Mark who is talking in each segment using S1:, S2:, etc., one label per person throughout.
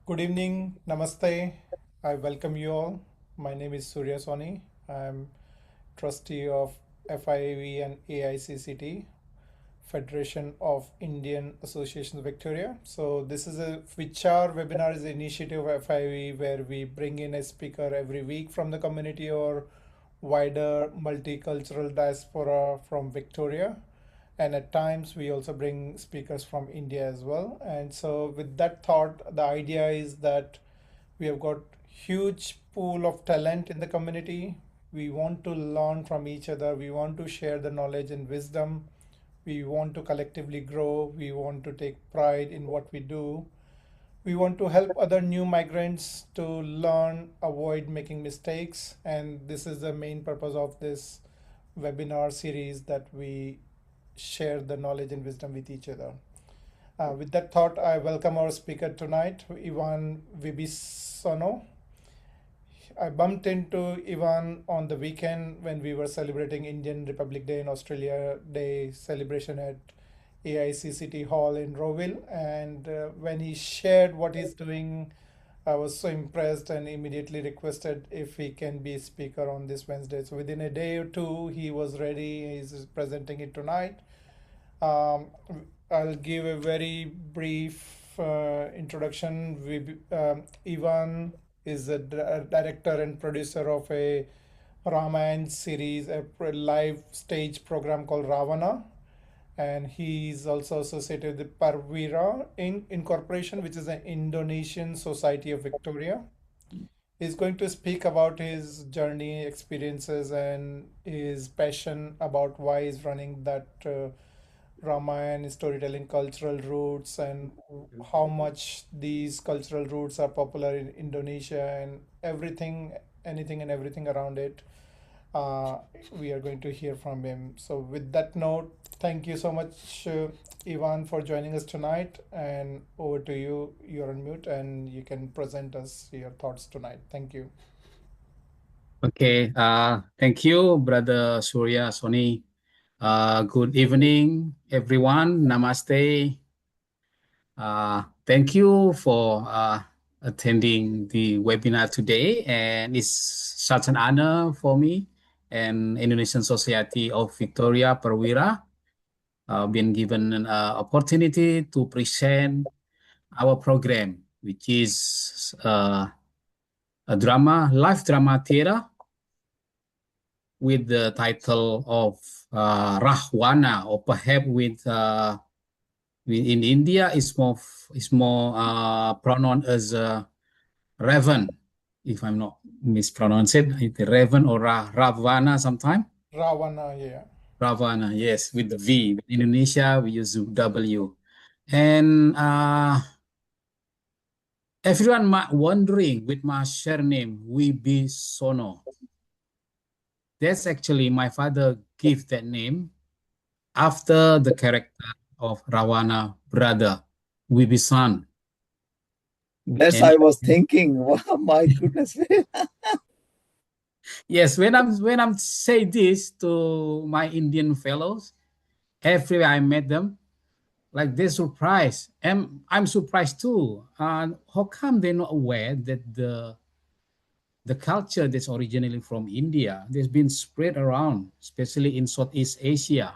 S1: Good evening, Namaste. I welcome you all. My name is Surya Soni. I'm trustee of FIAV and AICCT, Federation of Indian Associations Victoria. So this is a Vichar webinar is an initiative of FIAV where we bring in a speaker every week from the community or wider multicultural diaspora from Victoria. And at times we also bring speakers from India as well. And so with that thought, the idea is that we have got huge pool of talent in the community. We want to learn from each other. We want to share the knowledge and wisdom. We want to collectively grow. We want to take pride in what we do. We want to help other new migrants to learn, avoid making mistakes. And this is the main purpose of this webinar series, that we share the knowledge and wisdom with each other. With that thought, I welcome our speaker tonight, Iwan Wibisono. I bumped into Iwan on the weekend when we were celebrating Indian Republic Day and Australia Day celebration at AICCT Hall in Rowville. And when he shared what he's doing, I was so impressed and immediately requested if he can be a speaker on this Wednesday. So within a day or two, he was ready. He's presenting it tonight. Um, I'll give a very brief introduction. Ivan is a director and producer of a Ramayana series, a live stage program called Ravana. And he's also associated with Perwira Inc. Incorporation, which is an Indonesian Society of Victoria. He's going to speak about his journey, experiences, and his passion about why he's running that Ramayana storytelling cultural roots, and how much these cultural roots are popular in Indonesia and everything, anything and everything around it. Uh, we are going to hear from him. So, with that note, thank you so much, Ivan, for joining us tonight. And over to you. You're on mute and you can present us your thoughts tonight. Thank you.
S2: Okay, thank you, Brother Surya Soni. Good evening, everyone. Namaste. Thank you for attending the webinar today, and it's such an honor for me and Indonesian Society of Victoria Perwira being given an opportunity to present our program, which is a live drama theater with the title of Rahwana, or perhaps in India is more pronounced as Raven, if I'm not mispronouncing it, Raven or Ravana sometime.
S1: Ravana, yeah.
S2: Ravana, yes, with the V. In Indonesia, we use W. And everyone might wondering with my surname, Wibisono. That's actually my father gave that name after the character of Ravana brother Wibisono.
S3: That's
S2: And
S3: I was thinking. Wow, my goodness.
S2: yes, when I'm say this to my Indian fellows, everywhere I met them, like they're surprised. And I'm surprised too. How come they're not aware that the culture that's originally from India, that's been spread around, especially in Southeast Asia.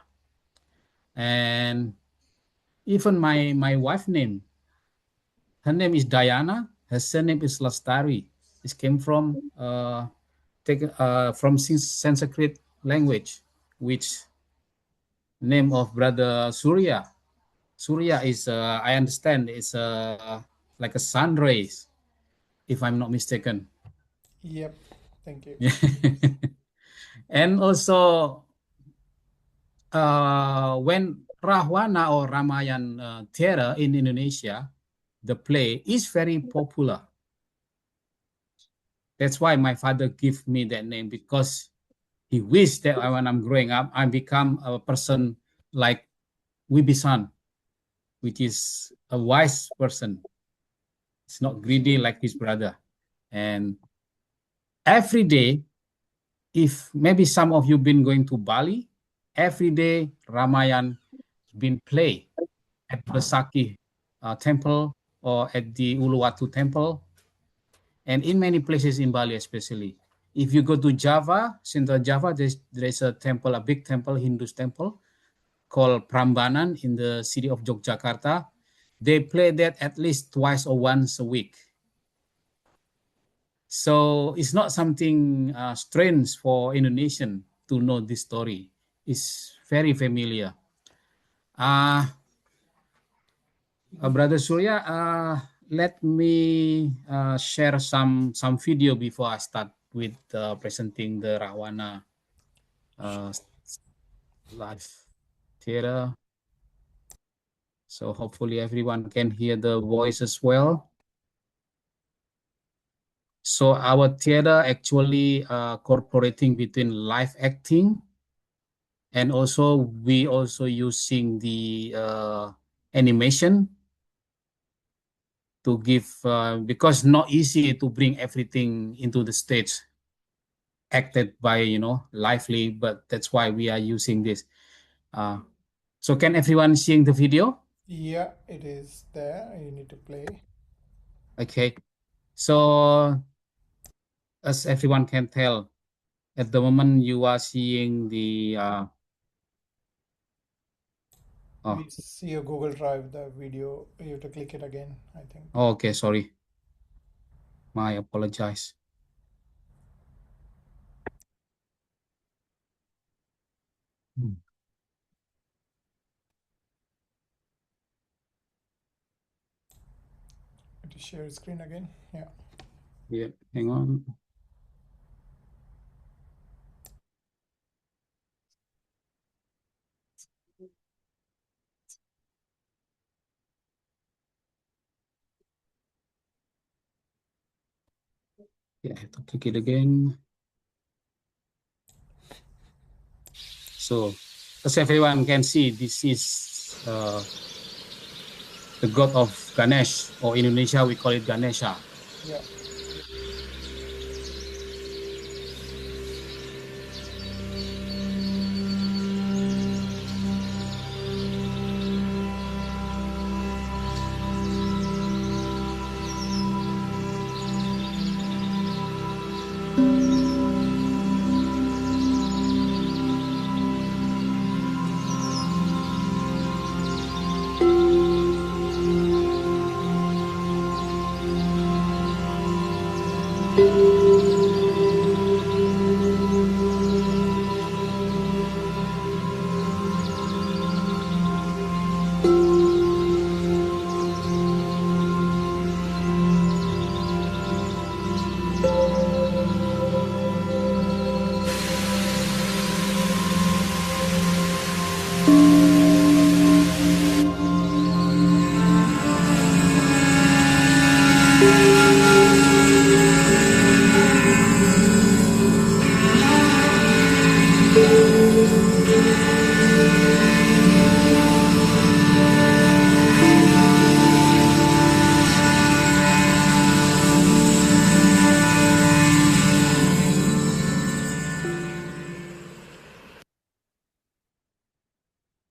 S2: And even my wife name, her name is Diana. Her surname is Lastari. It came from Sanskrit language, which name of brother Surya. Surya is, I understand, it's like a sun rays, if I'm not mistaken.
S1: Yep. Thank you.
S2: And also, when Rahwana or Ramayana theater in Indonesia, the play is very popular. That's why my father gave me that name, because he wished that when I'm growing up, I become a person like Wibisan, which is a wise person. It's not greedy like his brother. And every day, if maybe some of you been going to Bali, every day Ramayana been played at Besaki temple or at the Uluwatu Temple, and in many places in Bali especially. If you go to Java, Central Java, there's a temple, a big temple, Hindu temple, called Prambanan in the city of Yogyakarta. They play that at least twice or once a week. So it's not something strange for Indonesian to know this story. It's very familiar. Brother Surya, let me share some video before I start with presenting the Rahwana live theater. So hopefully everyone can hear the voice as well. So our theater actually cooperating between live acting, and also we also using the animation to give because not easy to bring everything into the stage acted by lively, but that's why we are using this. So can everyone seeing the video?
S1: Yeah, it is there. You need to play.
S2: Okay, so as everyone can tell, at the moment you are seeing the
S1: We see your Google Drive, the video. You have to click it again, I think.
S2: okay, sorry, my apologize.
S1: To share screen again. Yeah.
S2: Yeah, hang on. Yeah, I have to click it again. So, as everyone can see, this is the god of Ganesh, or in Indonesia we call it Ganesha.
S1: Yeah.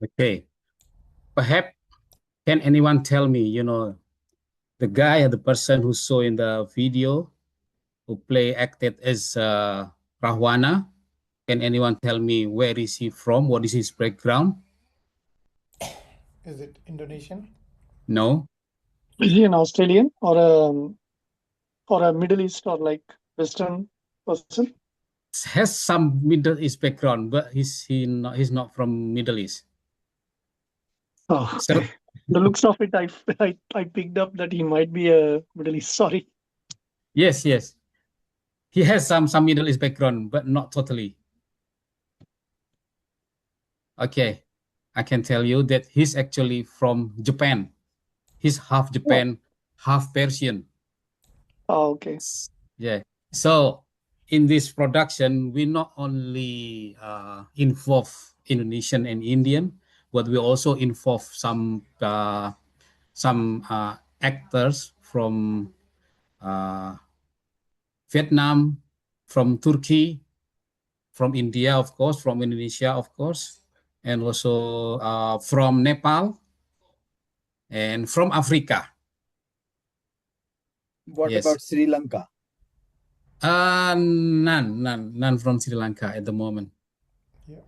S2: Okay, perhaps can anyone tell me, the guy or the person who saw in the video who acted as Rahwana? Can anyone tell me where is he from? What is his background?
S1: Is it Indonesian?
S2: No.
S4: Is he an Australian or a Middle East or like Western person?
S2: Has some Middle East background, but he's not from Middle East.
S4: Oh,
S2: So,
S4: the looks of it, I picked up that he might be a Middle East. Sorry.
S2: yes, he has some Middle East background, but not totally. Okay, I can tell you that he's actually from Japan. He's half Japan, half Persian.
S4: Oh, okay.
S2: Yeah. So in this production, we not only involve Indonesian and Indian, but we also involve some actors from Vietnam, from Turkey, from India, of course, from Indonesia, of course, and also from Nepal and from Africa.
S3: What
S2: Yes.
S3: about Sri Lanka?
S2: None from Sri Lanka at the moment.
S1: Yeah.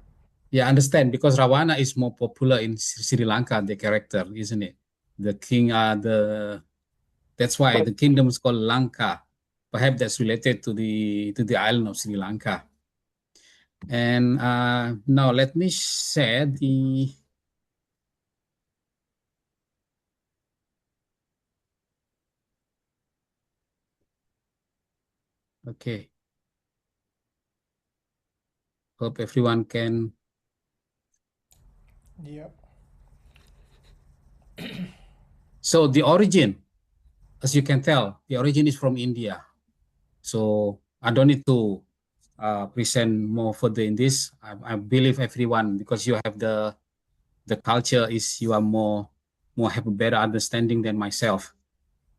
S2: Yeah, I understand, because Ravana is more popular in Sri Lanka, the character, isn't it? The king, that's why the kingdom is called Lanka. Perhaps that's related to the island of Sri Lanka. And now let me share the. Okay. Hope everyone can.
S1: Yeah.
S2: So the origin, as you can tell, the origin is from India. So I don't need to present more further in this. I believe everyone, because you have the culture, is you are more have a better understanding than myself.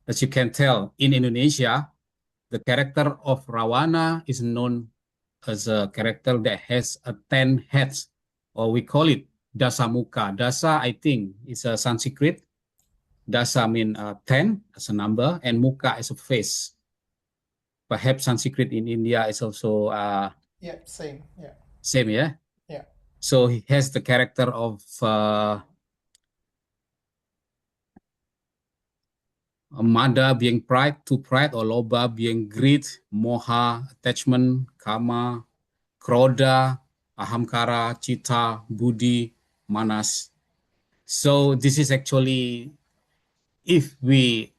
S2: As you can tell, in Indonesia, the character of Rawana is known as a character that has 10 heads, or we call it Dasa Muka. Dasa, I think, is a Sanskrit. Dasa mean 10 as a number, and Muka is a face. Perhaps Sanskrit in India is also
S1: Yeah. Same. Yeah.
S2: same, yeah?
S1: Yeah.
S2: So he has the character of Mada being pride, to pride, or Loba being greed, Moha, attachment, Kama, Krodha, Ahamkara, Chitta, Buddhi, Manas. So this is actually, if we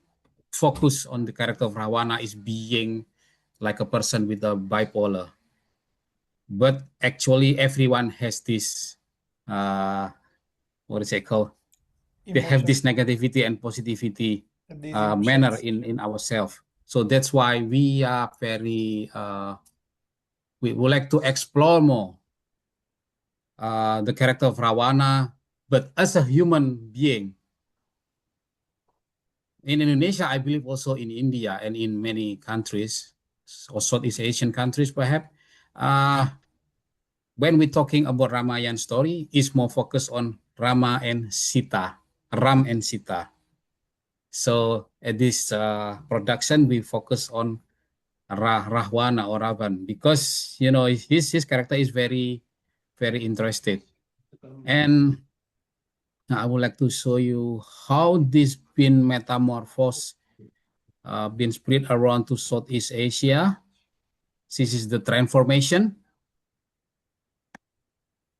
S2: focus on the character of Ravana, is being like a person with a bipolar. But actually everyone has this, what is it called? They have this negativity and positivity
S1: These
S2: manner
S1: emotions.
S2: in ourselves. So that's why we are very, we would like to explore more the character of Ravana, but as a human being. In Indonesia, I believe also in India and in many countries, or Southeast Asian countries perhaps, when we're talking about Ramayana story, is more focused on Rama and Sita, Ram and Sita. So at this production, we focus on Rahwana or Ravan, because his character is very, very interesting. And I would like to show you how this been metamorphosed, been spread around to Southeast Asia. This is the transformation.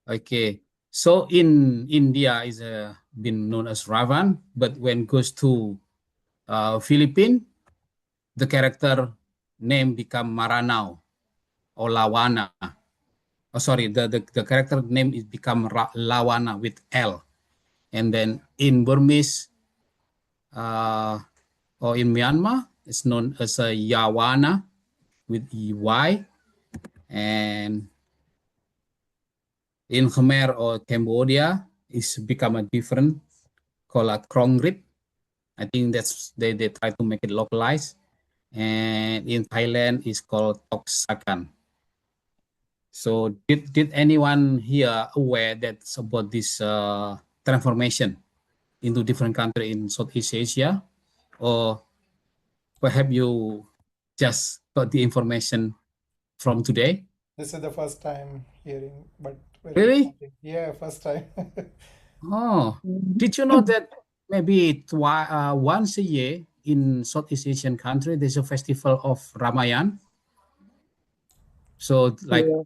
S2: Okay, so in India is been known as Ravan, but when goes to Philippines, the character name become Maranao or Lawana. Oh, sorry, the character name is become Lawana with L. And then in Burmese or in Myanmar, it's known as a Yawana with EY. And in Khmer or Cambodia, it's become a different, called a Krongrip. I think that's they try to make it localized. And in Thailand, it's called Toksakan. So did anyone here aware that's about this transformation into different country in Southeast Asia? Or perhaps you just got the information from today?
S1: This is the first time hearing, but very
S2: Really?
S1: exciting. Yeah, first time.
S2: Oh, did you know that maybe once a year in Southeast Asian country, there's a festival of Ramayana? So like
S4: Yeah.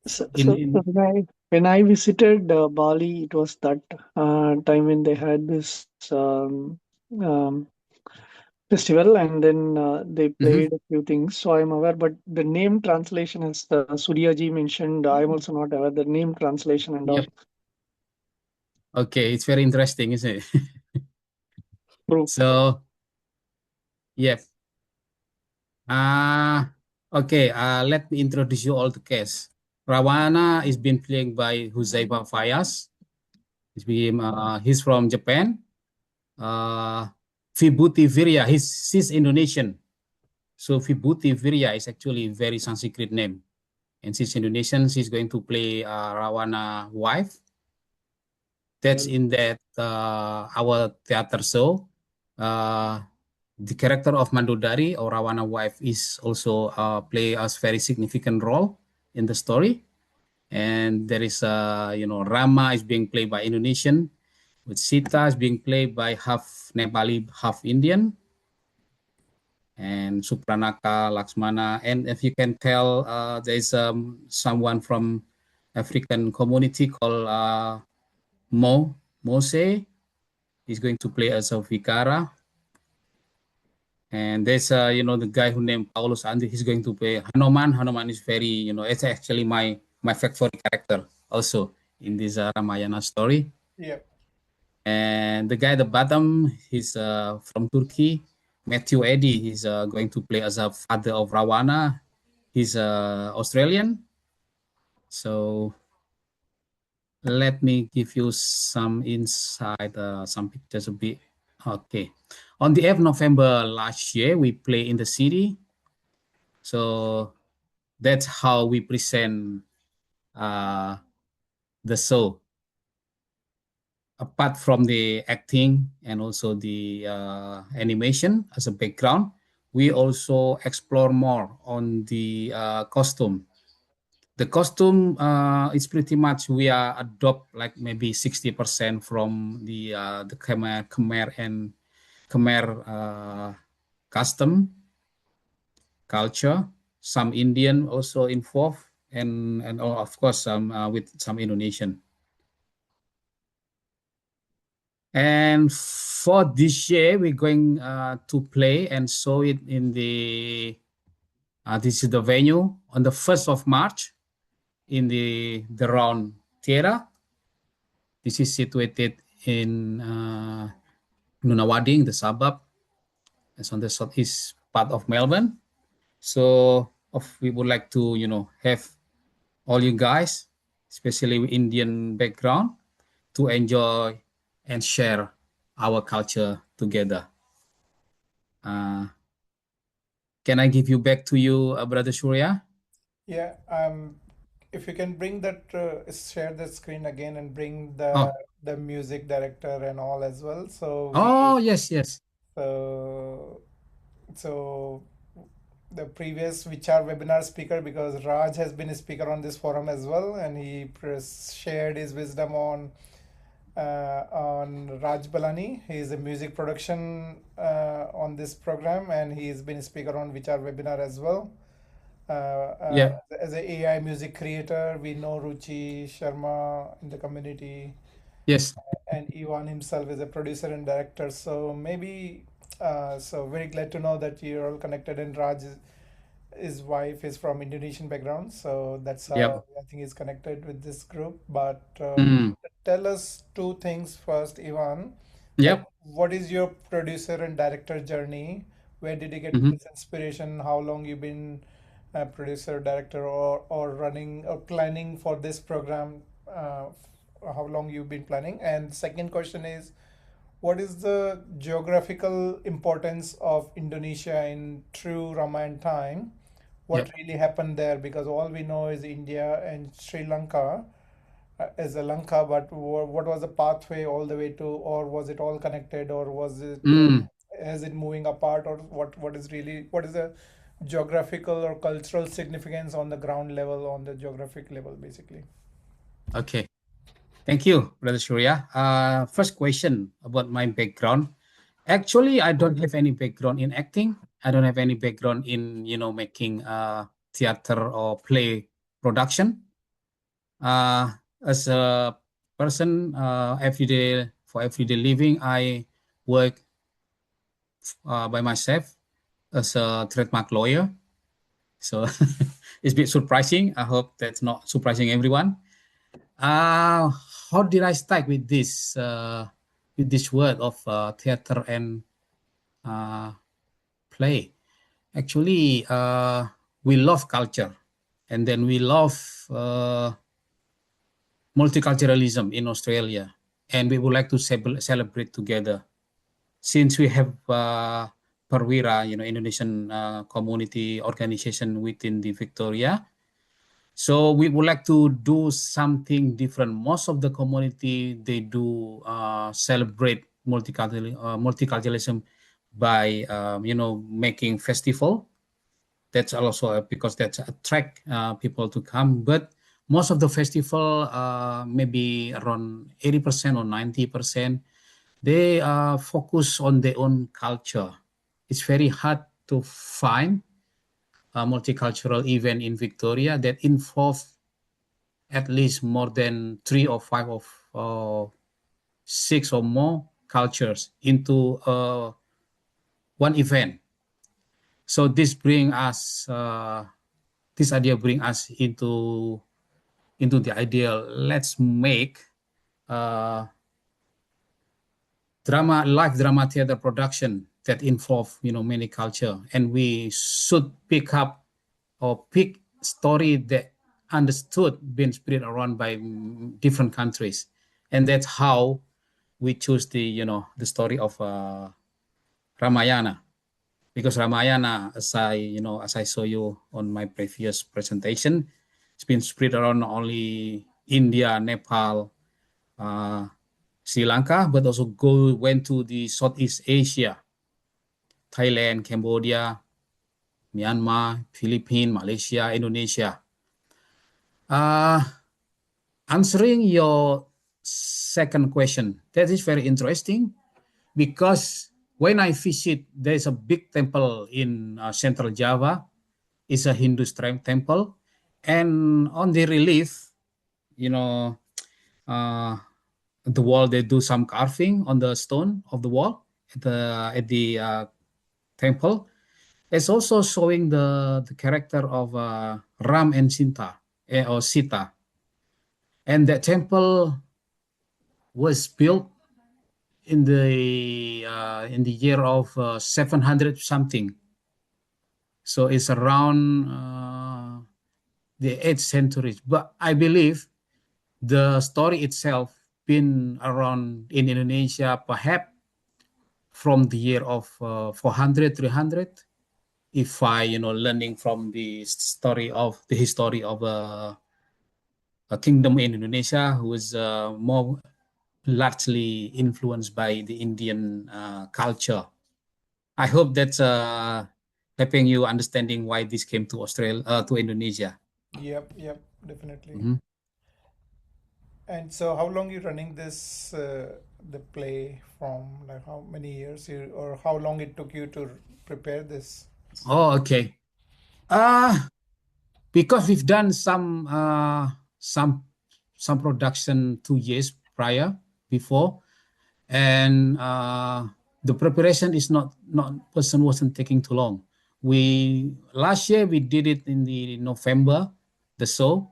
S4: So,
S2: in,
S4: so
S2: in
S4: when I visited Bali, it was that time when they had this um, festival, and then they
S2: Mhm.
S4: played a few things. So I'm aware, but the name translation, as Suryaji mentioned, I'm also not aware the name translation and all.
S2: Yep. Okay, it's very interesting, isn't it?
S4: True.
S2: So, yep. Okay, let me introduce you all the cast. Rawana is being played by Huzaifa Fayas. He's from Japan. Uh, Vibhuti Virya, she's Indonesian. So Vibhuti Virya is actually a very Sanskrit name. And she's Indonesian. She's going to play Rawana wife. That's in that our theater show. Uh, the character of Mandodari or Ravana wife is also play a very significant role in the story. And there is Rama is being played by Indonesian, with Sita is being played by half Nepali, half Indian, and Supranaka, Laksmana. And if you can tell, there's someone from African community called Mose. He's going to play as a Vikara. And there's the guy who named Paulus Andi. He's going to play Hanuman. Hanuman is very, it's actually my factory character also in this Ramayana story.
S1: Yeah.
S2: And the guy at the bottom, he's from Turkey. Matthew Eddy, he's going to play as a father of Rahwana. He's Australian. So let me give you some insight, some pictures a bit. Okay. On the 8th November last year, we play in the city. So that's how we present the show. Apart from the acting and also the animation as a background, we also explore more on the costume. The costume is pretty much we are adopt like maybe 60% from the Khmer and Khmer custom culture. Some Indian also involved, and of course some with some Indonesian. And for this year, we're going to play and show it in the, this is the venue on the 1st of March in the Round Theatre. This is situated in Nunawading, the suburb. It's on the southeast part of Melbourne. So we would like to, have all you guys, especially with Indian background, to enjoy and share our culture together. Can I give you back to you, Brother Surya?
S1: Yeah. If you can bring that, share the screen again and bring the music director and all as well. So
S2: yes.
S1: So the previous Vichar webinar speaker, because Raj has been a speaker on this forum as well, and he shared his wisdom on Raj Balani. He is a music production on this program, and he's been a speaker on Vichar webinar as well. As an AI music creator, we know Ruchi Sharma in the community.
S2: Yes.
S1: And Iwan himself is a producer and director. So maybe, so very glad to know that you're all connected. And Raj, his wife is from Indonesian background, so that's how I think he's connected with this group. But tell us two things first, Iwan.
S2: Yep.
S1: What is your producer and director journey? Where did you get this inspiration? How long you been a producer, director, or running or planning for this program? How long you've been planning? And second question is, what is the geographical importance of Indonesia in true Ramayana time? What really happened there? Because all we know is India and Sri Lanka as a Lanka, but what was the pathway all the way to, or was it all connected, or was it is it moving apart, or what is the geographical or cultural significance on the ground level, on the geographic level, basically?
S2: Okay. Thank you, Brother Surya. First question about my background. Actually, I don't have any background in acting. I don't have any background in, making theater or play production. As a person, for everyday living, I work by myself as a trademark lawyer. So it's a bit surprising. I hope that's not surprising everyone. How did I start with this word of theater and play? Actually, we love culture, and then we love multiculturalism in Australia, and we would like to celebrate together. Since we have Perwira, Indonesian community organization within the Victoria, so we would like to do something different. Most of the community, they do celebrate multiculturalism by making festival. That's also because that's attract people to come. But most of the festival, maybe around 80% or 90%, they focus on their own culture. It's very hard to find a multicultural event in Victoria that involve at least more than 3 or 5 of six or more cultures into one event. So this idea bring us into the idea. Let's make uh, live drama theater production that involve many culture, and we should pick up or pick story that understood being spread around by different countries, and that's how we choose the story of Ramayana, because Ramayana, as I saw you on my previous presentation, it's been spread around not only India, Nepal, uh, Sri Lanka, but also went to the Southeast Asia, Thailand, Cambodia, Myanmar, Philippines, Malaysia, Indonesia. Answering your second question, that is very interesting because when I visit, there's a big temple in Central Java. It's a Hindu temple, and on the relief, you know, uh, the wall they do some carving on the stone of the wall at the temple. It's also showing the character of Ram and Sita, or Sita, and that temple was built in the year of 700 something. So it's around the 8th century. But I believe the story itself been around in Indonesia, perhaps from the year of 400, 300. If learning from the history of a kingdom in Indonesia who was more largely influenced by the Indian culture. I hope that's helping you understanding why this came to to Indonesia.
S1: Yep, definitely.
S2: Mhm.
S1: And so, how long you running this the play from? Like how many years or how long it took you to prepare this?
S2: Oh, okay. Because we've done some production 2 years prior before, and the preparation is not person wasn't taking too long. Last year we did it in the November, the show.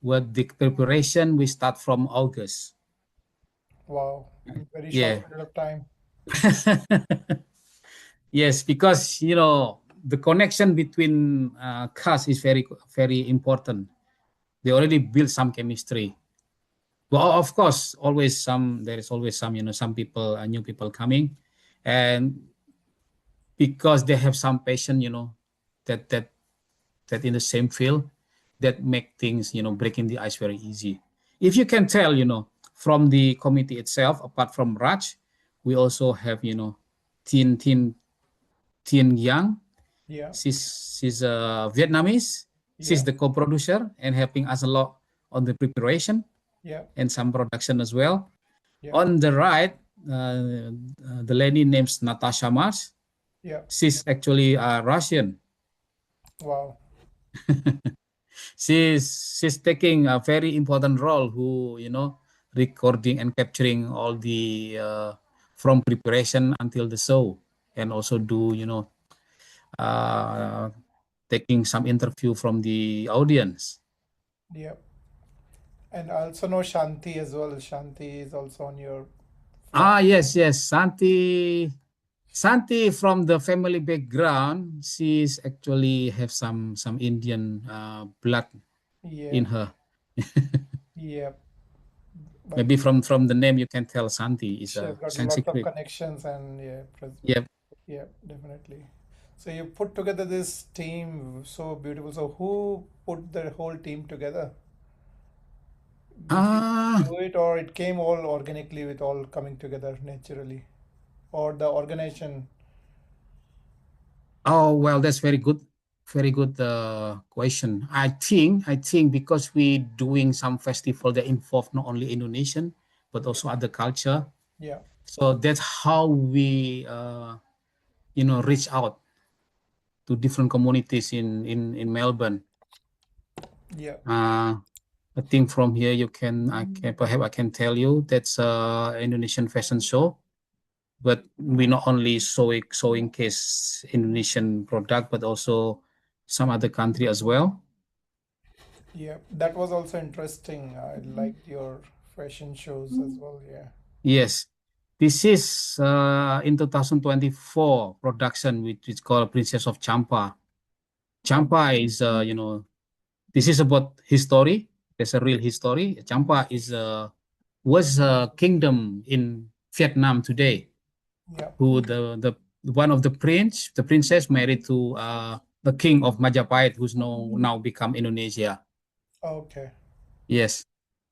S2: With the preparation we start from August.
S1: Wow, in very short
S2: Yeah.
S1: period of time.
S2: Yes, because the connection between cast is very very important. They already built some chemistry. Well, of course, there is always some people, new people coming, and because they have some passion, that that that in the same field, that make things, breaking the ice very easy. If you can tell, from the committee itself, apart from Raj, we also have, Tien Yang.
S1: Yeah,
S2: She's a Vietnamese. She's
S1: yeah,
S2: the co-producer and helping us a lot on the preparation
S1: yeah,
S2: and some production as well.
S1: yeah,
S2: On the right, the lady named Natasha Mars.
S1: yeah.
S2: She's actually Russian.
S1: Wow.
S2: She's taking a very important role who recording and capturing all the from preparation until the show, and also do uh, taking some interview from the audience.
S1: Yeah. And I also know Shanti as well. Shanti is also on your flight.
S2: Yes, Santi from the family background, she's actually have some Indian blood
S1: Yeah,
S2: in her.
S1: yeah. But
S2: Maybe from the name you can tell Santi is
S1: she has
S2: a
S1: got lots of
S2: Sanskrit.
S1: connections and yeah,
S2: Yep.
S1: yeah, definitely. So you put together this team so beautiful. So who put the whole team together? Did you
S2: Ah,
S1: do it or it came all organically with all coming together naturally? Or the organization?
S2: Oh, well, that's very good. Very good question. I think because we doing some festival that involve not only Indonesian but also other culture.
S1: Yeah,
S2: So that's how we reach out to different communities in Melbourne.
S1: yeah,
S2: I think from here I can tell you that's Indonesian fashion show, but we not only showing case Indonesian product but also some other country as well.
S1: yeah. That was also interesting. I liked your fashion shows as well. Yeah.
S2: Yes, this is in 2024 production which is called Princess of Champa. Champa is this is about history. There's a real history. Champa is was a kingdom in Vietnam today.
S1: Yeah.
S2: Who the one of the princess married to the king of Majapahit, who's now become Indonesia.
S1: Okay.
S2: Yes,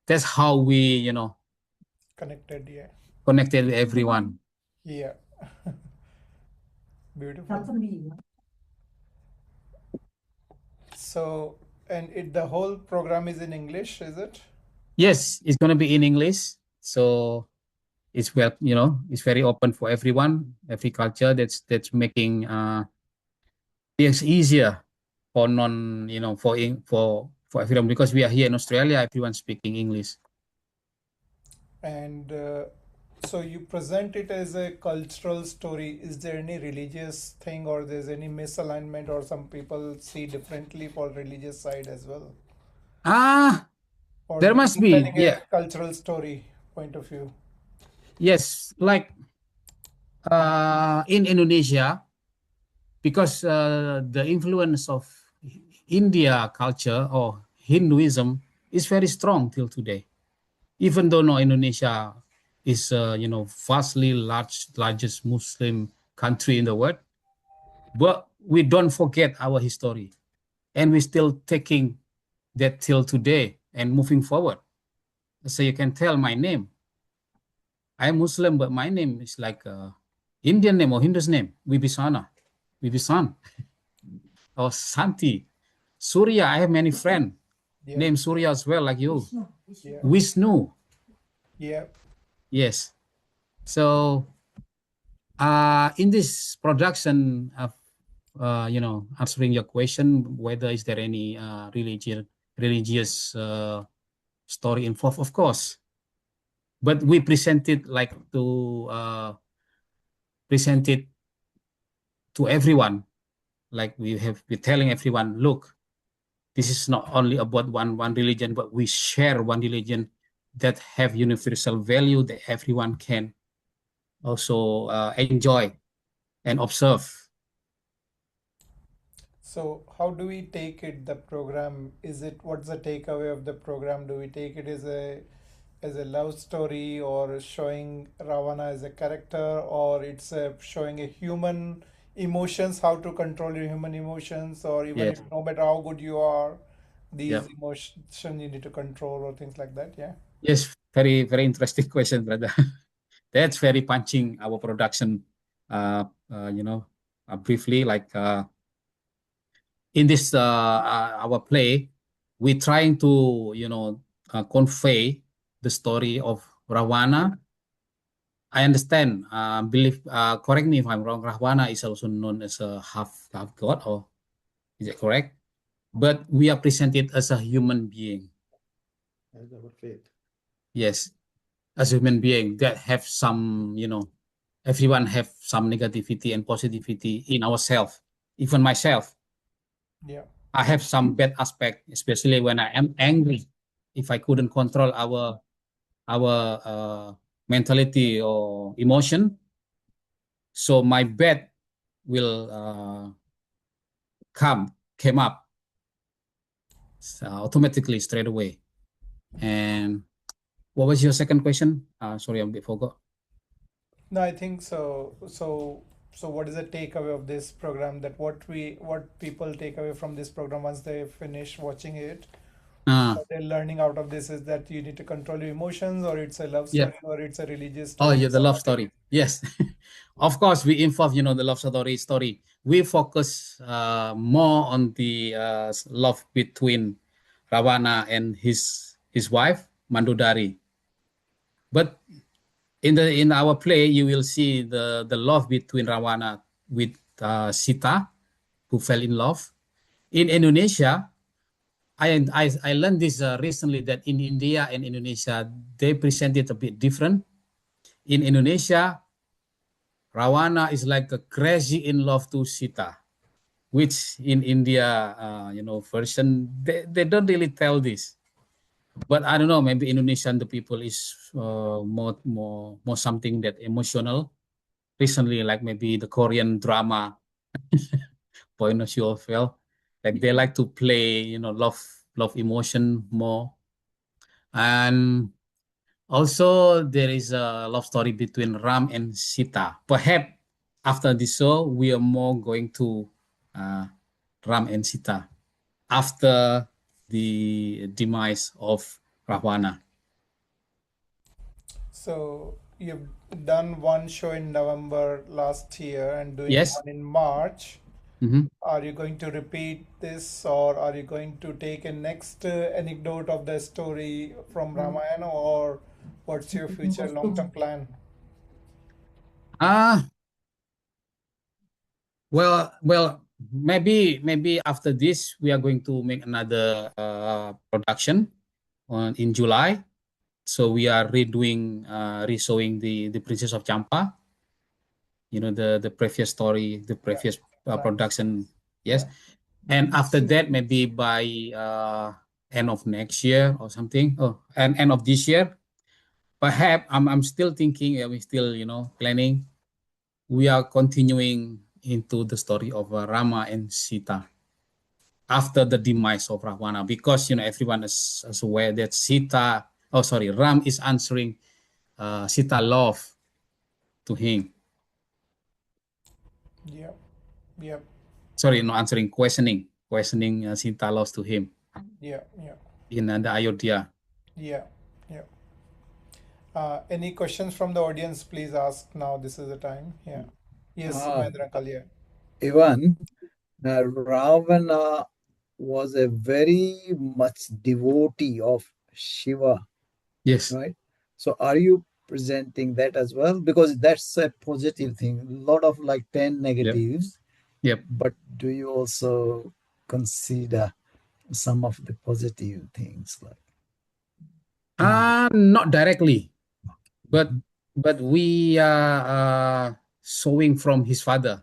S2: that's how we
S1: Connected. Yeah.
S2: connected with everyone.
S1: Yeah. Beautiful. So, and the whole program is in English, is it?
S2: Yes, it's gonna be in English, so it's well, it's very open for everyone, every culture. That's making it's easier for non, for everyone because we are here in Australia. Everyone speaking English.
S1: And so you present it as a cultural story. Is there any religious thing or there's any misalignment or some people see differently for religious side as well?
S2: Ah,
S1: Or
S2: there
S1: you're
S2: must
S1: just
S2: be,
S1: telling a
S2: yeah,
S1: cultural story point of view?
S2: yes, like in Indonesia, because the influence of India culture or Hinduism is very strong till today. Even though no Indonesia is vastly largest Muslim country in the world, but we don't forget our history, and we're still taking that till today and moving forward. So you can tell my name. I'm Muslim, but my name is like Indian name or Hindu's name, Wibisono, Wibisan or Santi. Surya, I have many friends
S1: Yeah,
S2: named Surya as well, like you.
S1: yeah,
S2: Vishnu,
S1: yeah.
S2: yes. So in this production of answering your question, whether is there any religious story involved, of course. But we present it like to present it to everyone. Like we're telling everyone, look, this is not only about one religion, but we share one religion that have universal value that everyone can also enjoy and observe.
S1: So how do we take it, the program? Is it, what's the takeaway of the program? Do we take it as a love story or showing Ravana as a character, or it's showing a human emotions, how to control your human emotions, or even if
S2: Yes.
S1: no matter how good you are,
S2: Yeah.
S1: these emotions you need to control or things like that? Yeah.
S2: Yes. Very, very interesting question, brother. That's very punching our production. Uh, Briefly, like in this our play, we're trying to convey the story of Rahwana. I understand. Believe. Correct me if I'm wrong. Rahwana is also known as a half god, or is it correct? But we are presented as a human being.
S3: As our faith.
S2: Yes, as a human being that have some, everyone have some negativity and positivity in ourselves. Even myself,
S1: Yeah.
S2: I have some bad aspect, especially when I am angry. If I couldn't control our mentality or emotion, so my bad will came up automatically straight away. And what was your second question? Sorry, I forgot.
S1: No, I think so. So what is the takeaway of this program? That what people take away from this program once they finish watching it?
S2: Uh,
S1: What they're learning out of this is that you need to control your emotions, or it's a love
S2: yeah.
S1: story, or it's a religious
S2: Oh,
S1: story,
S2: yeah, the
S1: or
S2: love
S1: what it
S2: story. Yes. Of course, we involve, the love story. We focus more on the love between Ravana and his wife Mandodari. But in our play, you will see the love between Ravana with Sita, who fell in love. In Indonesia, I learned this recently, that in India and Indonesia they present it a bit different. In Indonesia, Rahwana is like a crazy in love to Sita, which in India, version, they don't really tell this. But I don't know, maybe Indonesian the people is more something that emotional. Recently, like maybe the Korean drama point of view of well, like they like to play, love emotion more. And also, there is a love story between Ram and Sita. Perhaps after this show, we are more going to uh, Ram and Sita after the demise of Rahwana.
S1: So you've done one show in November last year and doing
S2: Yes.
S1: one in March.
S2: Mhm.
S1: Are you going to repeat this, or are you going to take a next anecdote of the story from Ramayana, or what's your future long-term plan?
S2: Ah, well, maybe after this we are going to make another production in July. So we are reshowing the Princess of Champa. The previous story, the
S1: Yeah,
S2: previous
S1: nice.
S2: production. Yes,
S1: Yeah.
S2: and after that, maybe by end of next year or something. Oh, and end of this year, perhaps I'm still thinking. We still planning. We are continuing into the story of Rama and Sita after the demise of Ravana, because everyone is aware that Ram is answering Sita love to him.
S1: Yeah. Yeah.
S2: Sorry, not answering, questioning Sita love to him
S1: Yeah. Yeah.
S2: in the Ayodhya.
S1: Yeah. Yeah. Any questions from the audience? Please ask now. This is the time. Yeah. Yes,
S3: Ah,
S1: Mahendra Uncle, yeah.
S3: Ivan, Ravana was a very much devotee of Shiva,
S2: Yes.
S3: right? So are you presenting that as well? Because that's a positive thing. A lot of like 10
S2: Yep.
S3: negatives,
S2: Yep.
S3: but do you also consider some of the positive things like in
S2: Not directly, but
S3: Mhm.
S2: we are sowing from his father,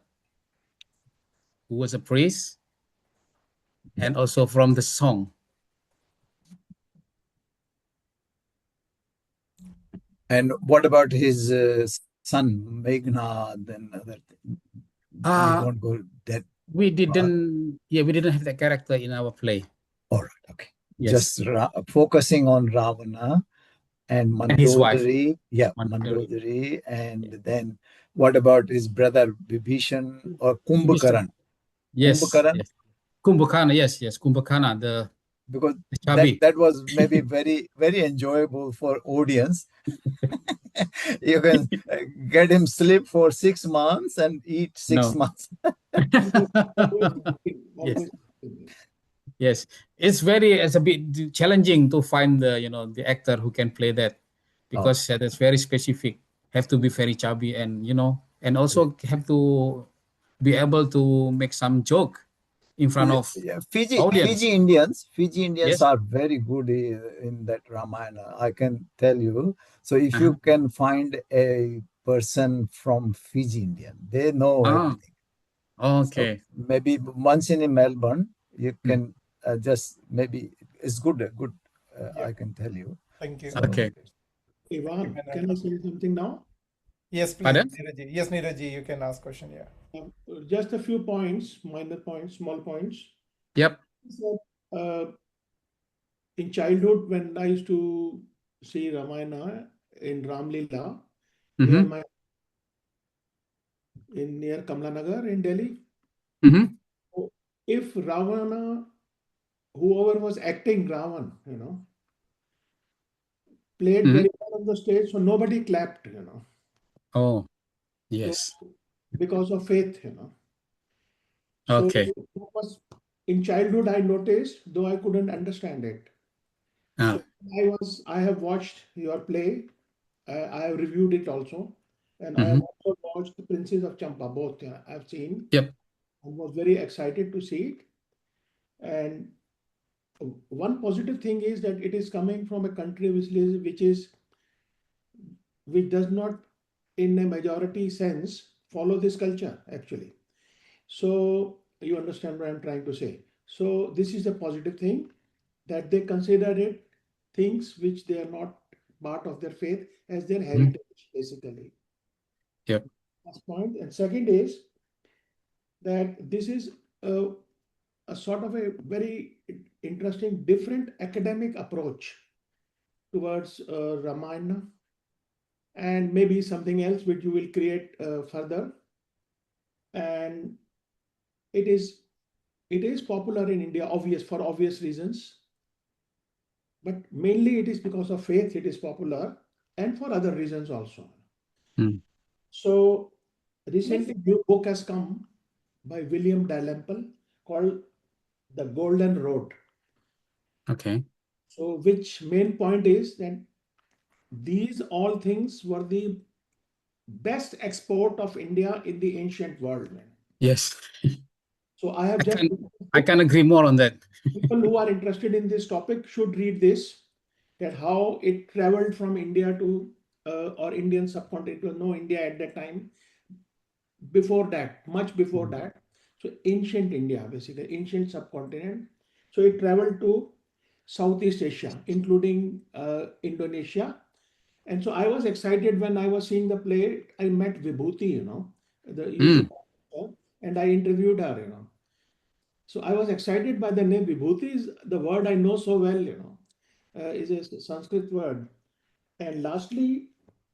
S2: who was a priest,
S3: Yeah.
S2: and also from the song.
S3: And what about his son, Meghnad and other thing? You
S2: Uh
S3: don't go that far?
S2: we didn't have that character in our play.
S3: All right, okay.
S2: Yes,
S3: Just focusing on Ravana and
S2: and his wife.
S3: Mandodari. Yeah,
S2: Mandodari.
S3: Mandodari. And then what about his brother Vibhishan or
S2: Vibhishan.
S3: Kumbhakaran?
S2: Yes,
S3: Kumbhakaran?
S2: yes. Kumbhakana, yes, Kumbhakana,
S3: Because
S2: the
S3: that
S2: chubby.
S3: that was maybe very very enjoyable for audience. You can get him sleep for 6 months and eat six
S2: No.
S3: months.
S2: Yes, yes. It's a bit challenging to find the actor who can play that,
S3: Oh,
S2: because that's very specific. Have to be very chubby, and and
S3: yeah.
S2: also have to be able to make some joke in front
S3: Yeah,
S2: of
S3: yeah. Fiji
S2: audience.
S3: Indians
S2: Yes.
S3: are very good in that Ramayana. I can tell you. So if
S2: Uh-huh.
S3: you can find a person from Fiji Indian, they know
S2: Ah,
S3: everything. So
S2: okay.
S3: maybe once in Melbourne, you
S2: Hmm.
S3: can just maybe it's good. Good,
S1: Yeah.
S3: I can tell you.
S1: Thank you.
S3: So
S2: Okay.
S1: Thank you,
S5: Ivan, can I
S1: Mahendra.
S5: say something now?
S1: Yes, please,
S2: Pardon?
S1: Neeraj. Yes, Neeraj, you can ask question. Yeah.
S5: Just a few points, minor points, small points.
S2: Yep.
S5: So, in childhood, when I used to see Ramayana in Ramlila near
S2: Mm-hmm.
S5: my near Kamlanagar in Delhi,
S2: Mm-hmm.
S5: so if Ravana, whoever was acting Ravan, played
S2: Mm-hmm.
S5: very well on the stage, so nobody clapped.
S2: Oh, Yes.
S5: because of faith, So
S2: Okay.
S5: that was in childhood I noticed, though I couldn't understand it.
S2: Ah.
S5: So I have watched your play. I have reviewed it also, and I have
S2: Mhm.
S5: also watched The Princes of Champa. Both I've seen
S2: Yep.
S5: and was very excited to see it. And one positive thing is that it is coming from a country which does not, in a majority sense, follow this culture actually. So you understand what I'm trying to say. So this is a positive thing that they consider it things which they are not part of their faith as their
S2: Mhm.
S5: heritage, basically.
S2: Yep.
S5: First point. And second is that this is a sort of a very interesting, different academic approach towards Ramayana and maybe something else which you will create further. And it is it is popular in India, for obvious reasons, but mainly it is because of faith it is popular, and for other reasons also.
S2: Mm.
S5: So recently, new book has come by William Dalrymple called The Golden Road.
S2: Okay.
S5: So, which main point is that these all things were the best export of India in the ancient world, man.
S2: Yes.
S5: So I have
S2: I
S5: just
S2: can I can agree more on that.
S5: people who are interested in this topic should read this, that how it traveled from India to or Indian subcontinent to no India at that time. Before that, much before that, so ancient India, basically ancient subcontinent. So it traveled to Southeast Asia, including Indonesia. And so I was excited when I was seeing the play. I met Vibhuti, the
S2: Mm.
S5: YouTube actor, and I interviewed her. So I was excited by the name. Vibhuti is the word I know so well, is a Sanskrit word. And lastly,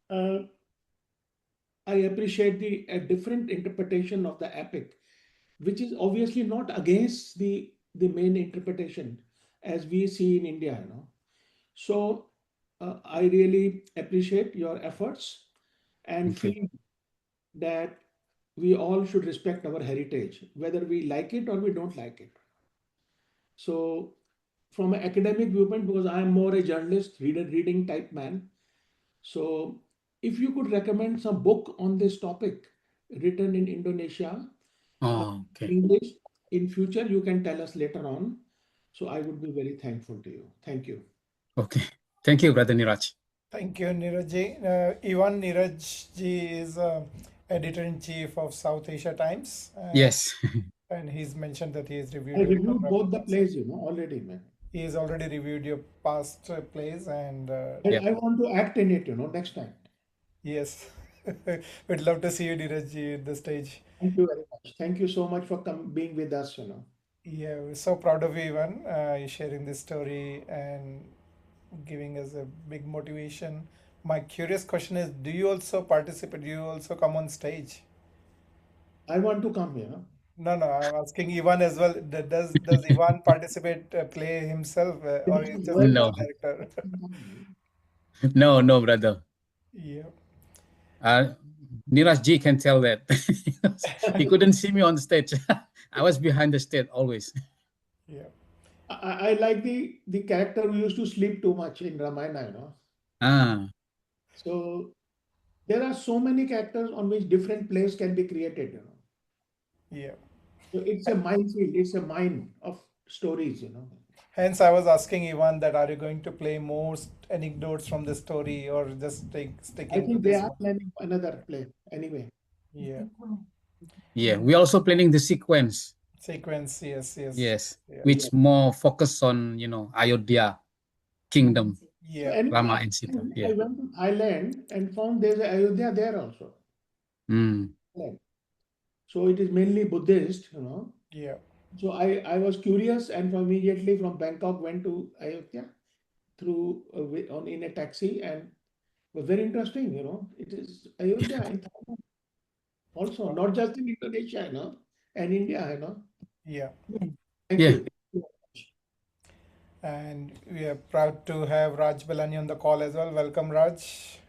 S5: uh, I appreciate a different interpretation of the epic, which is obviously not against the main interpretation as we see in India. So I really appreciate your efforts and
S2: Okay.
S5: feel that we all should respect our heritage, whether we like it or we don't like it. So from an academic viewpoint, because I am more a journalist, reading type man. So if you could recommend some book on this topic written in Indonesia,
S2: Oh, okay.
S5: English, in future, you can tell us later on. So I would be very thankful to you. Thank you.
S2: Okay. Thank you, Brother Niraj.
S1: Thank you, Neeraj. Iwan Neeraj ji is editor-in-chief of South Asia Times,
S2: Yes.
S1: and he's mentioned that he has
S5: I
S1: reviewed your
S5: reviewed
S1: program.
S5: both the plays, already, man.
S1: He has already reviewed your past plays, and
S2: Yeah.
S5: I want to act in it, next time.
S1: yes, we'd love to see you, Neeraj ji, at the stage.
S5: Thank you very much. Thank you so much for being with us.
S1: Yeah, we're so proud of you, Ivan, sharing this story and giving us a big motivation. My curious question is, do you also participate? Do you also come on stage?
S5: I want to come here.
S1: No, no, I'm asking Ivan as well. Does Ivan participate, play himself, or is just a
S2: No.
S1: play director?
S2: No, no, brother.
S1: Yeah,
S2: Niraj Ji can tell that. He couldn't see me on stage. I was behind the stage always.
S1: yeah,
S5: I like the character who used to sleep too much in Ramayana.
S2: Ah,
S5: So there are so many characters on which different plays can be created.
S1: yeah.
S5: So it's a minefield, it's a mine of stories.
S1: Hence, I was asking Ivan that are you going to play more anecdotes from the story or just
S5: I
S1: sticking to
S5: think they
S1: this
S5: are
S1: one?
S5: planning another play anyway.
S1: Yeah,
S2: yeah. We're also planning the sequence.
S1: sequence. Yes, yes,
S2: Yes,
S1: yeah,
S2: which more focus on Ayodhya kingdom,
S5: So
S1: yeah,
S5: anyway,
S2: Rama and Sita.
S5: I
S2: Yeah.
S5: went to Thailand and found there's a Ayodhya there also.
S2: Mm.
S5: So it is mainly Buddhist.
S1: yeah,
S5: So I was curious and immediately from Bangkok went to Ayodhya through in a taxi and was very interesting. It is Ayodhya in Thailand also, not just in Indonesia, and India.
S1: yeah.
S5: Thank
S2: Yeah.
S5: you.
S1: And we are proud to have Raj Belani on the call as well. Welcome, Raj.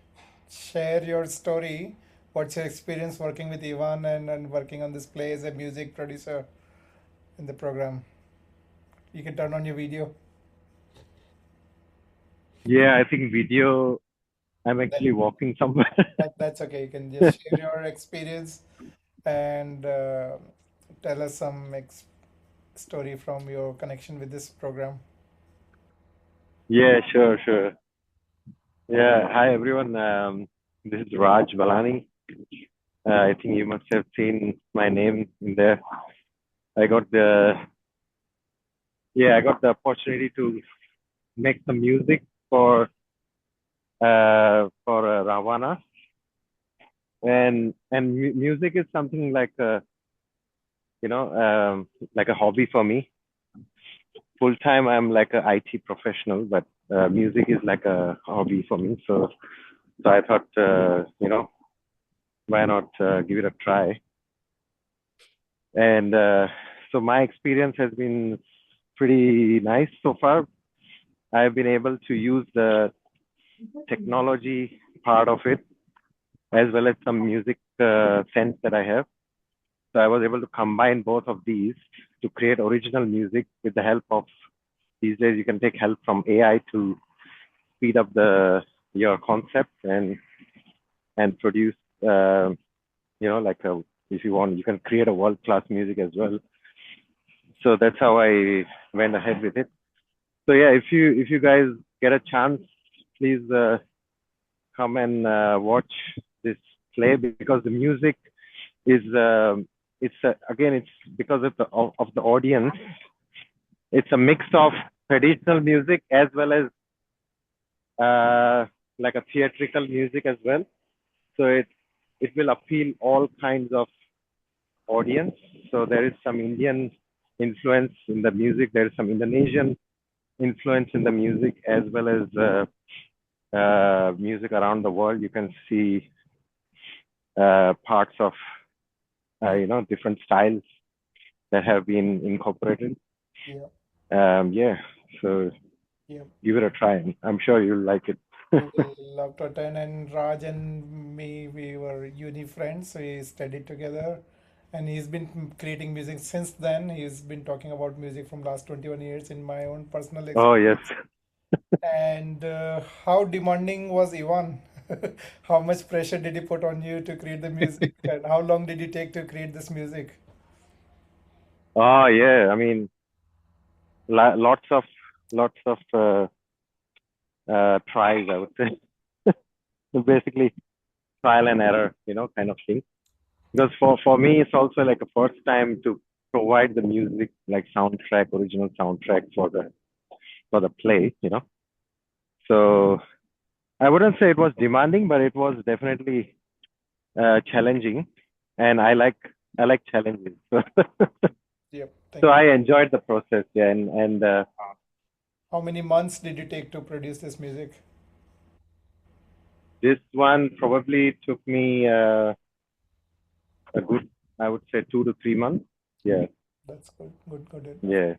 S1: Share your story What's your experience working with Ivan and working on this play as a music producer in the program? You can turn on your video.
S6: Yeah, I think video. I'm actually walking somewhere.
S1: That's okay. You can just share your experience and tell us some story from your connection with this program.
S6: Yeah, sure. Yeah, hi everyone. This is Raj Balani. I think you must have seen my name in there. I got the opportunity to make some music for Ravana, and music is something like like a hobby for me. Full time, I'm like a IT professional, but music is like a hobby for me. So I thought, why not give it a try? And so my experience has been pretty nice so far. I've been able to use the technology part of it as well as some music sense that I have. So I was able to combine both of these to create original music with the help of, these days you can take help from AI to speed up your concept and produce if you want, you can create a world-class music as well. So that's how I went ahead with it. So yeah, if you guys get a chance, please come and watch this play, because the music is again, it's because of the audience. It's a mix of traditional music as well as like a theatrical music as well. So it will appeal all kinds of audience. So there is some Indian influence in the music. There is some Indonesian influence in the music, as well as music around the world. You can see parts of different styles that have been incorporated. So give it a try. I'm sure you'll like it.
S1: We will love to attend. And Raj and me, we were uni friends. We studied together, and he's been creating music since then. He's been talking about music from last 21 years in my own personal experience.
S6: Oh yes.
S1: And how demanding was Ivan? How much pressure did he put on you to create the music? And how long did it take to create this music?
S6: Oh yeah. I mean, lots of tries, I would say. Basically trial and error, kind of thing. Because for me, it's also like a first time to provide the music, like original soundtrack for the play, So I wouldn't say it was demanding, but it was definitely challenging, and I like challenges.
S1: Yep.
S6: So I enjoyed the process, yeah. And
S1: how many months did you take to produce this music?
S6: This one probably took me a good, I would say, 2 to 3 months. Yeah.
S1: That's good.
S6: Yeah.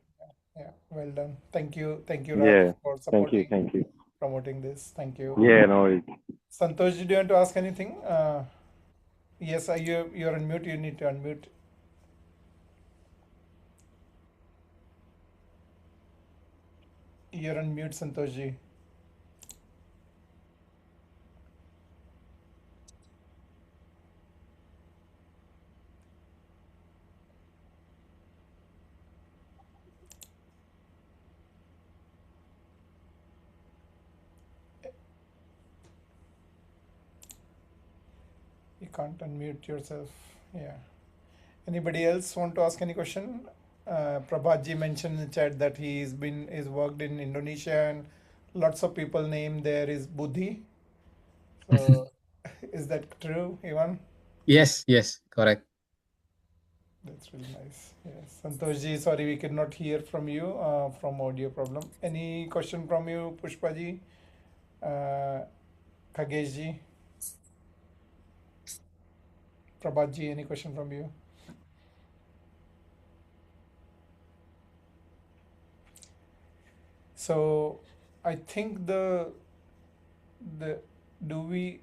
S1: Yeah, well done. Thank you, Raj,
S6: Yeah.
S1: for supporting,
S6: Thank you.
S1: promoting this. Thank you.
S6: Yeah, no worries.
S1: Santosh, do you want to ask anything? Yes, you're on mute. You need to unmute. You're on mute, Santoshji. You can't unmute yourself. Yeah. Anybody else want to ask any question? Prabhatji mentioned in the chat that he's worked in Indonesia, and lots of people name there is Buddhi. So is that true, Ivan?
S2: Yes, correct.
S1: That's really nice. Yes. Santoshji, sorry we could not hear from you from audio problem. Any question from you, Pushpaji? Khageshji? Prabhatji, any question from you? So I think the do we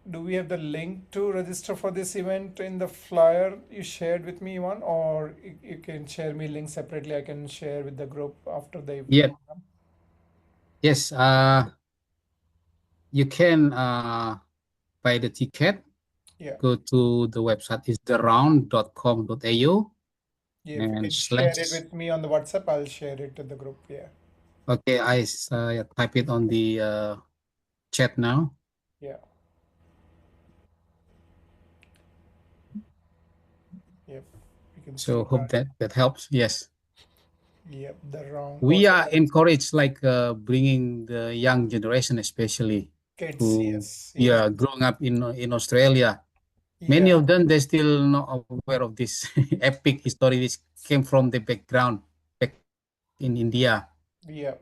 S1: do we have the link to register for this event in the flyer you shared with me, Ivan, or you can share me link separately? I can share with the group after the
S2: Yeah.
S1: program.
S2: Yes. You can buy the ticket.
S1: Yeah.
S2: Go to the website is theround.com.au
S1: Yeah, if you
S2: and
S1: can share it
S2: slash.
S1: with me on the WhatsApp, I'll share it to the group. Yeah.
S2: Okay, I type it on the chat now.
S1: Yeah. Yep. You can see
S2: So hope
S1: that.
S2: that helps. Yes.
S1: Yep. The round.
S2: We
S1: Also
S2: are
S1: the
S2: encouraged like bringing the young generation, especially
S1: kids.
S2: who
S1: Yes. Yes.
S2: growing up in Australia. Many
S1: Yeah.
S2: of them they still not aware of this epic history which came from the background back in India.
S1: Yeah.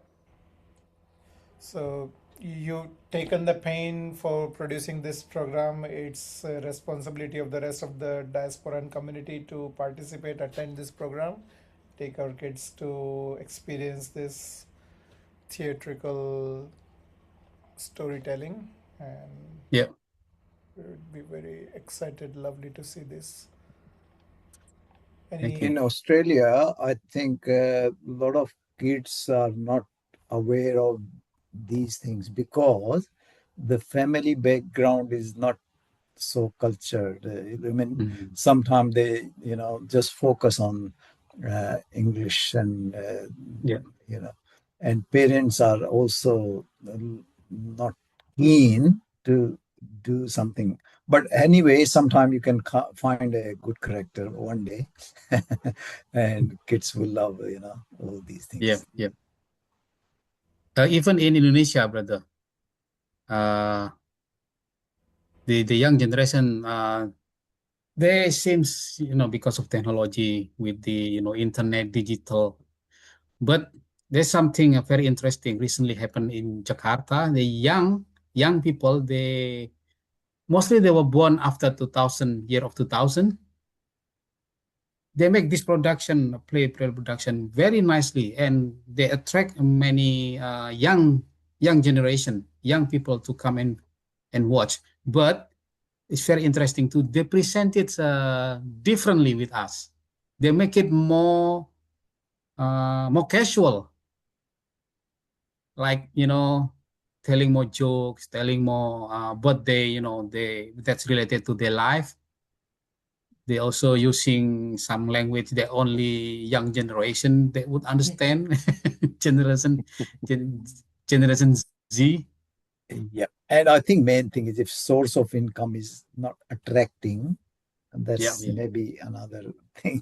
S1: So you taken the pain for producing this program. It's a responsibility of the rest of the diaspora and community to participate, attend this program, take our kids to experience this theatrical storytelling, and
S2: Yeah,
S1: we would be very excited, lovely to see this.
S2: thank
S1: Any?
S2: you.
S3: In Australia, I think a lot of kids are not aware of these things because the family background is not so cultured. I mean,
S2: Mhm.
S3: sometimes they, just focus on English and,
S2: Yeah,
S3: and parents are also not keen to do something. But anyway, sometime you can find a good character one day, and kids will love, all these
S2: yeah,
S3: things.
S2: yeah. Even in Indonesia, brother, uh, the young generation, they seems because of technology with the internet, digital. But there's something very interesting recently happened in Jakarta. The young people, they mostly they were born after 2000, year of 2000. They make this play production very nicely, and they attract many young generation, young people to come and watch. But it's very interesting too. They present it differently with us. They make it more casual, like telling more jokes, telling more, but they that's related to their life. They also using some language that only young generation that would understand. generation gen, Generation Z.
S3: Yeah. And I think main thing is if source of income is not attracting,
S2: Yeah,
S3: that's
S2: yeah.
S3: maybe another thing.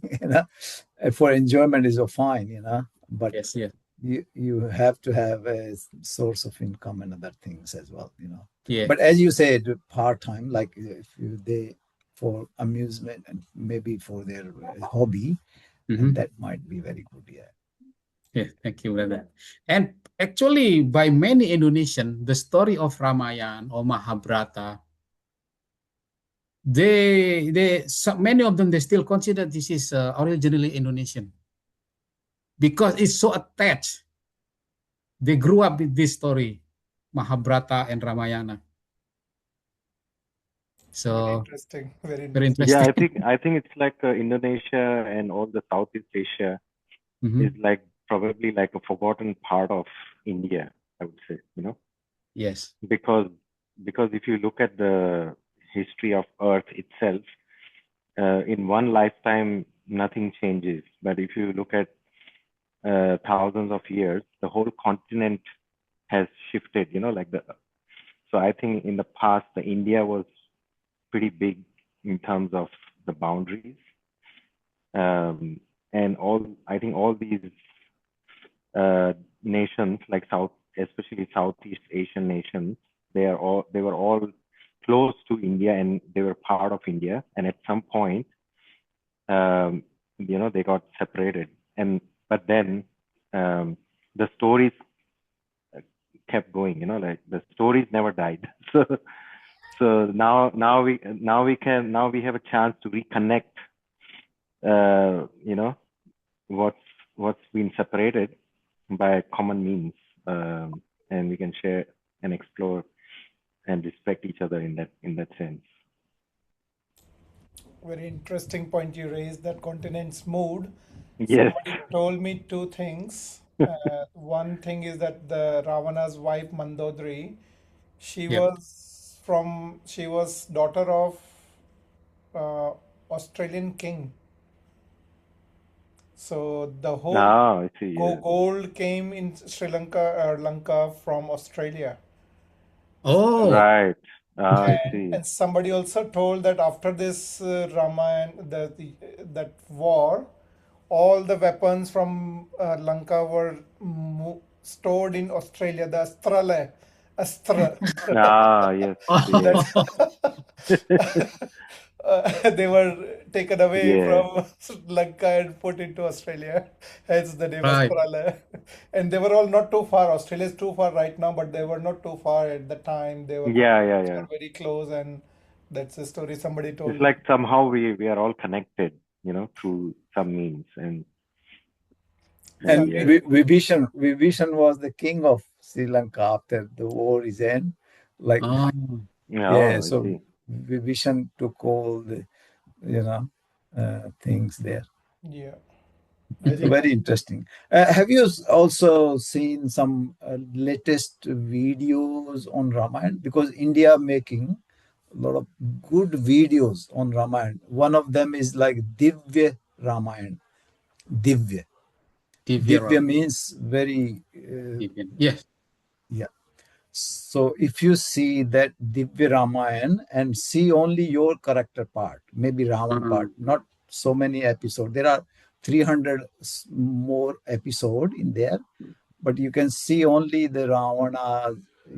S3: For enjoyment is a fine, but
S2: Yes, yes.
S3: you have to have a source of income and other things as well,
S2: Yeah.
S3: but as you said, part-time, like if they for amusement and maybe for their hobby, and
S2: Mm-hmm.
S3: that might be very good. Yeah.
S2: Yeah, thank you, brother. And actually, by many Indonesian, the story of Ramayana or Mahabharata, many of them they still consider this is originally Indonesian because it's so attached. They grew up with this story, Mahabharata and Ramayana.
S1: Very
S2: So
S1: interesting. Very
S2: very
S1: interesting.
S6: Yeah,
S2: interesting.
S6: I think it's like Indonesia and all the Southeast Asia is
S2: Mhm.
S6: like probably like a forgotten part of India, I would say,
S2: Yes.
S6: because if you look at the history of Earth itself, in one lifetime nothing changes, but if you look at thousands of years, the whole continent has shifted. So I think in the past, the India was pretty big in terms of the boundaries, and I think all these nations, like especially Southeast Asian nations, they were all close to India and they were part of India. And at some point, they got separated. But then the stories kept going. Like the stories never died. So now we have a chance to reconnect. What's been separated by common means, and we can share and explore and respect each other in that sense.
S1: Very interesting point you raised, that continent's mood.
S6: Yes.
S1: Somebody told me two things. One thing is that the Ravana's wife Mandodari,
S2: Yep.
S1: she was daughter of uh, Australian king. So the whole
S6: Now I see. Yes.
S1: gold came in Lanka from Australia.
S2: Oh,
S6: Right. I see.
S1: And somebody also told that after this Ramayana, that war, all the weapons from Lanka were stored in Australia. The Astra.
S6: Yes.
S1: That's
S6: Yes.
S1: they were taken away
S6: Yes.
S1: from Lanka and put into Australia. Hence the name
S2: right.
S1: Australia. And they were all not too far. Australia is too far right now, but they were not too far at the time. They were
S6: Yeah.
S1: very close, and that's a story somebody told
S6: It's
S1: me.
S6: like somehow we are all connected, through some means, and
S3: And
S6: yes.
S3: Vibhishan was the king of Sri Lanka after the war is end. Like,
S2: Oh,
S3: yeah,
S6: I
S3: so
S6: see.
S3: Vibhishan took all the, things there.
S1: Yeah.
S5: I
S3: So
S5: think
S3: very interesting. Have you also seen some latest videos on Ramayana? Because India making a lot of good videos on Ramayana. One of them is like Divya Ramayana. Divya.
S2: Divya.
S3: Divya means very,
S2: Yes.
S3: yeah. So if you see that Divya Ramayana and see only your character part, maybe Ravan part, not so many episodes. There are 300 more episode in there, but you can see only the Ravana,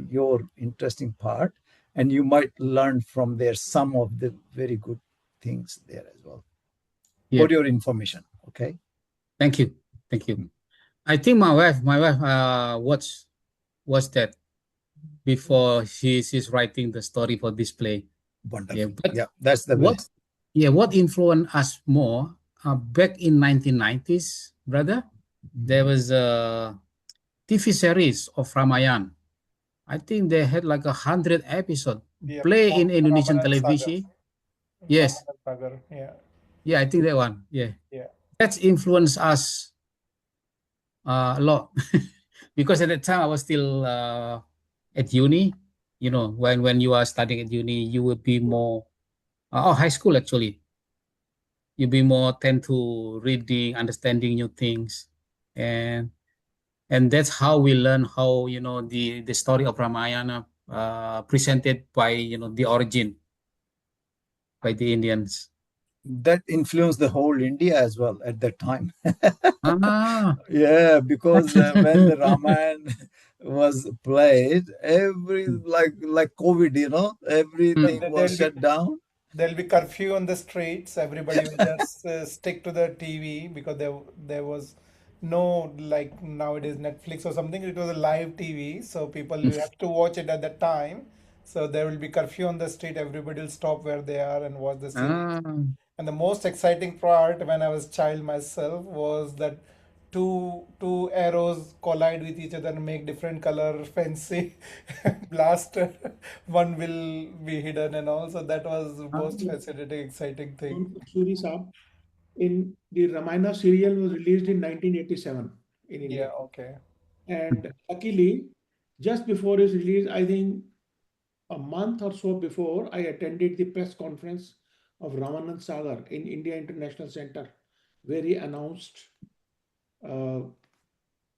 S3: your interesting part, and you might learn from there some of the very good things there as well.
S2: Yeah.
S3: For your information, okay?
S2: Thank you. I think my wife watched that before she's writing the story for this play.
S3: Wonderful.
S2: Yeah, but
S3: that's the way.
S2: what influenced us more back in 1990s, brother? There was a TV series of Ramayana. I think they had like 100 episodes
S1: Yeah.
S2: play in Indonesian
S1: Ramanan Sagar.
S2: television. Yes.
S1: Ramanan Sagar. Yeah.
S2: Yeah, I think that one. Yeah.
S1: Yeah.
S2: That's influenced us a lot because at that time I was still at uni. When you are studying at uni, you will be more high school actually. You'll be more tend to reading, understanding new things, and that's how we learn how the story of Ramayana presented by the origin by the Indians.
S3: That influenced the whole India as well at that time.
S2: Ah.
S3: Yeah, because when the Ramayana was played, like COVID, everything was shut down.
S1: There'll be curfew on the streets. Everybody will just stick to the TV because there was no, like nowadays Netflix or something. It was a live TV, so people will have to watch it at that time. So there will be curfew on the street. Everybody will stop where they are and watch the series.
S2: Ah.
S1: And the most exciting part when I was child myself was that two arrows collide with each other and make different color fancy blaster. One will be hidden and all. So that was the most fascinating, exciting thing.
S5: Suri Saab in the Ramayana serial was released in 1987 in India.
S1: Yeah, okay.
S5: And luckily, just before its release, I think a month or so before, I attended the press conference of Ramanand Sagar in India International Center, where he announced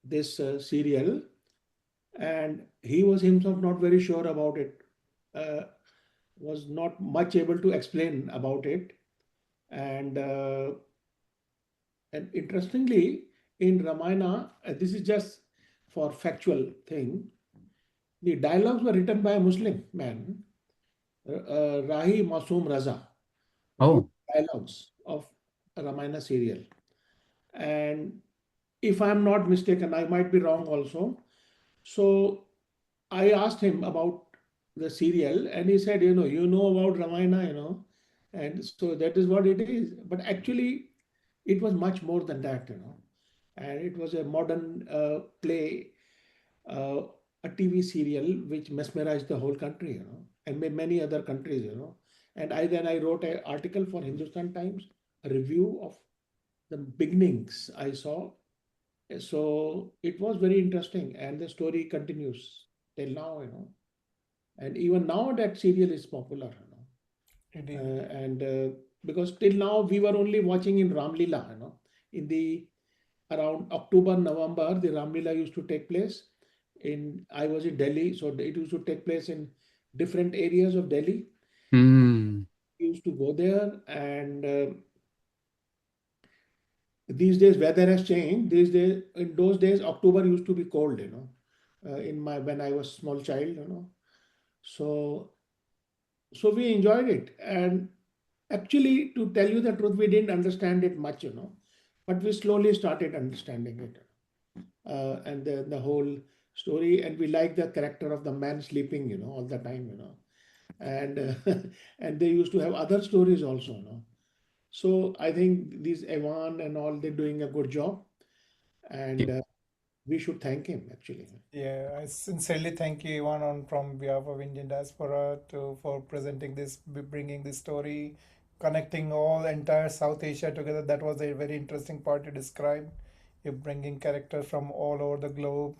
S5: this serial, and he was himself not very sure about it, was not much able to explain about it, and interestingly, in Ramayana, this is just for factual thing. The dialogues were written by a Muslim man, Rahi Masoom Raza,
S2: Oh.
S5: dialogues of Ramayana serial. And if I'm not mistaken, I might be wrong also. So I asked him about the serial, and he said, you know about Ramayana, and so that is what it is. But actually, it was much more than that, and it was a modern play. a TV serial which mesmerized the whole country, and many other countries, And I wrote an article for Hindustan Times, a review of the beginnings I saw. So it was very interesting, and the story continues till now, And even now that serial is popular,
S1: Indeed.
S5: And because till now we were only watching in Ramlila, in the around October, November, the Ramlila used to take place. I was in Delhi, so it used to take place in different areas of Delhi.
S2: Mm.
S5: We used to go there, and these days weather has changed. These days, in those days, October used to be cold, when I was small child, So so we enjoyed it, and actually, to tell you the truth, we didn't understand it much, but we slowly started understanding it, and the whole story. And we like the character of the man sleeping, all the time, and and they used to have other stories also, So I think these Iwan and all, they're doing a good job, and we should thank him actually.
S1: Yeah, I sincerely thank you, Ivan, on from behalf of Indian Diaspora for presenting this, bringing this story, connecting all entire South Asia together. That was a very interesting part to describe. You're bringing characters from all over the globe,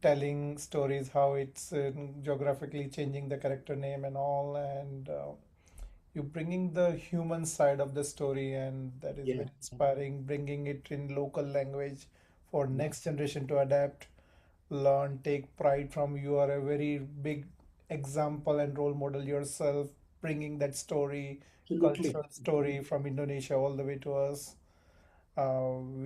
S1: telling stories how it's geographically changing the character name and all, and you're bringing the human side of the story, and that is
S5: Yeah.
S1: very inspiring. Bringing it in local language for next generation to adapt, learn, take pride from. You are a very big example and role model yourself, bringing that story,
S5: Absolutely.
S1: cultural story from Indonesia all the way to us.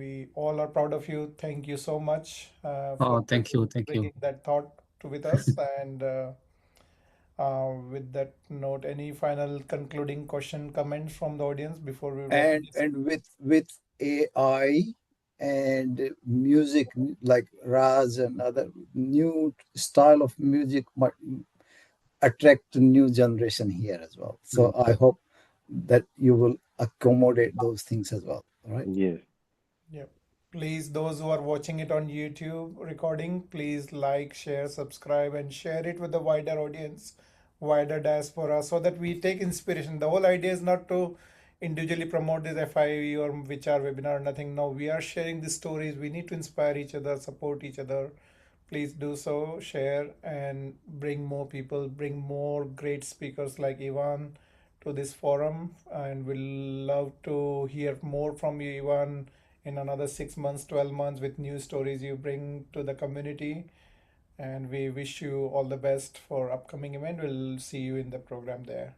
S1: We all are proud of you. Thank you so much for
S2: Oh, thank you. Thank you.
S1: bringing that thought to with us. And with that note, any final concluding question, comments from the audience before we wrap
S3: And
S1: this?
S3: with AI and music like Raz and other new style of music might attract the new generation here as well. So I hope that you will accommodate those things as well. All right.
S6: Yes.
S1: Yeah. Please, those who are watching it on YouTube recording, please like, share, subscribe, and share it with the wider audience, wider diaspora, so that we take inspiration. The whole idea is not to individually promote this FIV or which are webinar or nothing. No, we are sharing these stories. We need to inspire each other, support each other. Please do so, share, and bring more people, bring more great speakers like Ivan to this forum. And we'll love to hear more from you, Ivan, in another 6 months, 12 months with new stories you bring to the community. And we wish you all the best for upcoming event. We'll see you in the program there.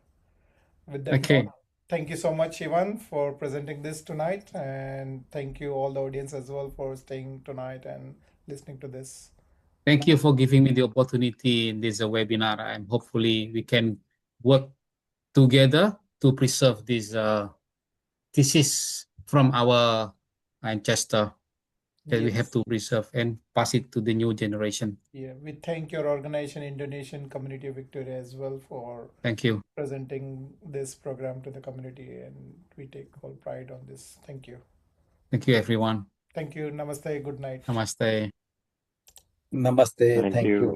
S1: With that
S2: Okay.
S1: note, thank you so much, Ivan, for presenting this tonight. And thank you all the audience as well for staying tonight and listening to this.
S2: Thank you for giving me the opportunity in this webinar, and hopefully we can work together to preserve this thesis from our ancestor that we have
S1: Yes.
S2: to preserve and pass it to the new generation.
S1: Yeah, we thank your organization, Indonesian Community of Victoria, as well for
S2: Thank you.
S1: presenting this program to the community, and we take all pride on this. Thank you.
S2: Thank you, everyone.
S1: Thank you. Namaste. Good night.
S2: Namaste.
S3: Namaste.
S6: Thank
S3: Thank
S6: you.
S3: you.